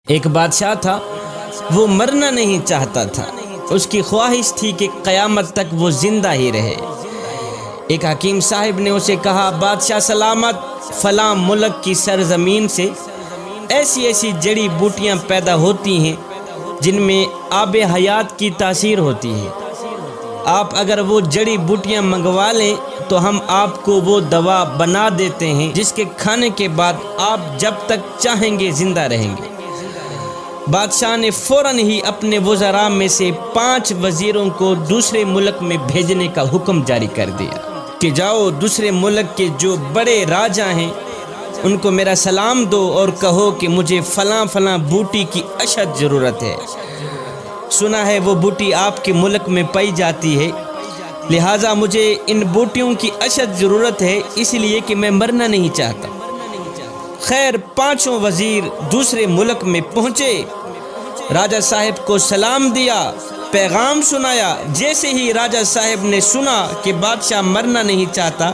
ایک بادشاہ تھا، وہ مرنا نہیں چاہتا تھا، اس کی خواہش تھی کہ قیامت تک وہ زندہ ہی رہے۔ ایک حکیم صاحب نے اسے کہا، بادشاہ سلامت، فلاں ملک کی سرزمین سے ایسی ایسی جڑی بوٹیاں پیدا ہوتی ہیں جن میں آب حیات کی تاثیر ہوتی ہے، آپ اگر وہ جڑی بوٹیاں منگوا لیں تو ہم آپ کو وہ دوا بنا دیتے ہیں جس کے کھانے کے بعد آپ جب تک چاہیں گے زندہ رہیں گے۔ بادشاہ نے فوراً ہی اپنے وزراء میں سے 5 وزیروں کو دوسرے ملک میں بھیجنے کا حکم جاری کر دیا کہ جاؤ دوسرے ملک کے جو بڑے راجا ہیں ان کو میرا سلام دو اور کہو کہ مجھے فلاں فلاں بوٹی کی اشد ضرورت ہے، سنا ہے وہ بوٹی آپ کے ملک میں پائی جاتی ہے، لہٰذا مجھے ان بوٹیوں کی اشد ضرورت ہے، اس لیے کہ میں مرنا نہیں چاہتا۔ خیر 5 وزیر دوسرے ملک میں پہنچے، راجہ صاحب کو سلام دیا، پیغام سنایا۔ جیسے ہی راجہ صاحب نے سنا کہ بادشاہ مرنا نہیں چاہتا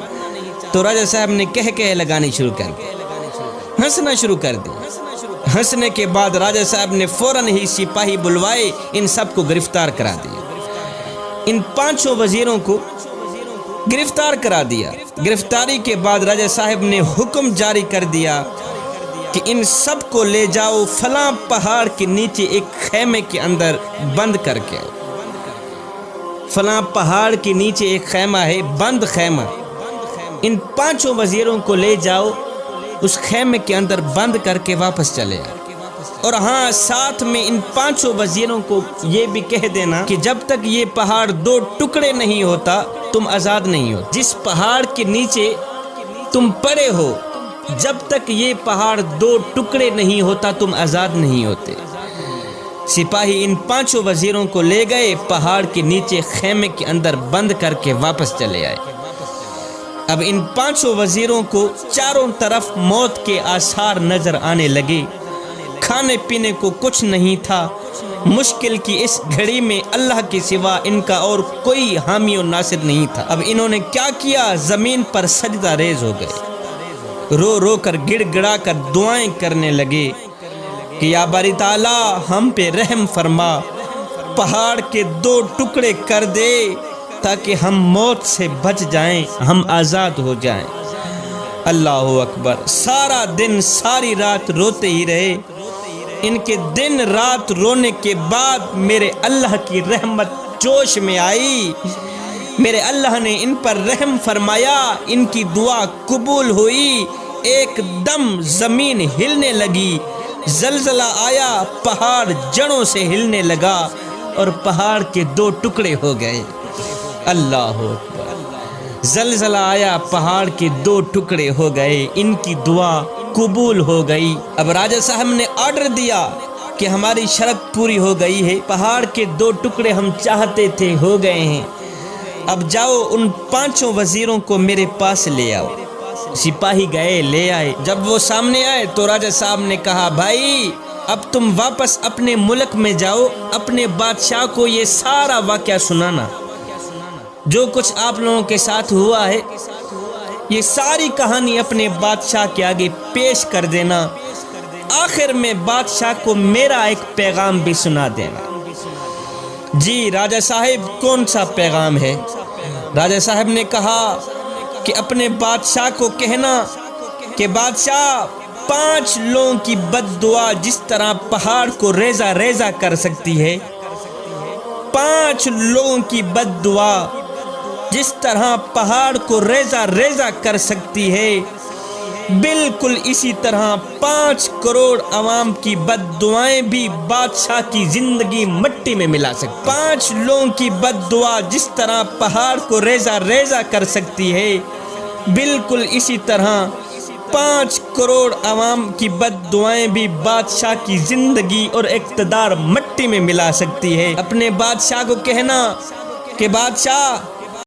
تو راجہ صاحب نے کہہ لگانی شروع کر دی، ہنسنا شروع کر دی۔ ہنسنے کے بعد راجہ صاحب نے فوراً ہی سپاہی بلوائے، ان سب کو گرفتار کرا دیا۔ ان 5 وزیروں کو گرفتار کرا دیا۔ گرفتاری کے بعد راجہ صاحب نے حکم جاری کر دیا کہ ان سب کو لے جاؤ فلاں پہاڑ کے نیچے ایک خیمے کے اندر بند کر کے۔ فلاں پہاڑ کے نیچے ایک خیمہ ہے، بند خیمہ، ان 5 وزیروں کو لے جاؤ، اس خیمے کے اندر بند کر کے واپس چلے آؤ۔ اور ہاں، ساتھ میں ان 5 وزیروں کو یہ بھی کہہ دینا کہ جب تک یہ پہاڑ 2 ٹکڑے نہیں ہوتا تم آزاد نہیں ہو۔ جس پہاڑ کے نیچے تم پڑے ہو، جب تک یہ پہاڑ 2 ٹکڑے نہیں ہوتا تم آزاد نہیں ہوتے۔ سپاہی ان 5 وزیروں کو لے گئے، پہاڑ کے نیچے خیمے کے اندر بند کر کے واپس چلے آئے۔ اب ان 5 وزیروں کو چاروں طرف موت کے آثار نظر آنے لگے، کھانے پینے کو کچھ نہیں تھا۔ مشکل کی اس گھڑی میں اللہ کے سوا ان کا اور کوئی حامی و ناصر نہیں تھا۔ اب انہوں نے کیا کیا؟ زمین پر سجدہ ریز ہو گئے، رو رو کر گڑ گڑا کر دعائیں کرنے لگے کہ یا باری تعالیٰ ہم پہ رحم فرما، پہاڑ کے 2 ٹکڑے کر دے تاکہ ہم موت سے بچ جائیں، ہم آزاد ہو جائیں۔ اللہ اکبر۔ سارا دن ساری رات روتے ہی رہے۔ ان کے دن رات رونے کے بعد میرے اللہ کی رحمت جوش میں آئی، میرے اللہ نے ان پر رحم فرمایا، ان کی دعا قبول ہوئی۔ ایک دم زمین ہلنے لگی، زلزلہ آیا، پہاڑ جڑوں سے ہلنے لگا اور پہاڑ کے 2 ٹکڑے ہو گئے۔ اللہ اکبر۔ زلزلہ آیا، پہاڑ کے 2 ٹکڑے ہو گئے، ان کی دعا قبول ہو گئی۔ اب راجہ صاحب نے آرڈر دیا کہ ہماری شرط پوری ہو گئی ہے، پہاڑ کے 2 ٹکڑے ہم چاہتے تھے ہو گئے ہیں، اب جاؤ ان 5 وزیروں کو میرے پاس لے آؤ۔ سپاہی گئے، لے آئے۔ جب وہ سامنے آئے تو راجہ صاحب نے کہا، بھائی اب تم واپس اپنے ملک میں جاؤ، اپنے بادشاہ کو یہ سارا واقعہ سنانا، جو کچھ آپ لوگوں کے ساتھ ہوا ہے، یہ ساری کہانی اپنے بادشاہ کے آگے پیش کر دینا، آخر میں بادشاہ کو میرا ایک پیغام بھی سنا دینا۔ جی راجہ صاحب، کون سا پیغام ہے؟ راجہ صاحب نے کہا کہ اپنے بادشاہ کو کہنا کہ بادشاہ 5 لوگوں کی بد دعا جس طرح پہاڑ کو ریزہ ریزہ کر سکتی ہے، 5 لوگوں کی بد دعا جس طرح پہاڑ کو ریزہ ریزہ کر سکتی ہے، بالکل اسی طرح 5 کروڑ عوام کی بد دعائیں بھی بادشاہ کی زندگی مٹی میں ملا سکتی۔ 5 لوگوں کی بد دعا جس طرح پہاڑ کو ریزہ ریزہ کر سکتی ہے، بالکل اسی طرح 5 کروڑ عوام کی بد دعائیں بھی بادشاہ کی زندگی اور اقتدار مٹی میں ملا سکتی ہے۔ اپنے بادشاہ کو کہنا کہ بادشاہ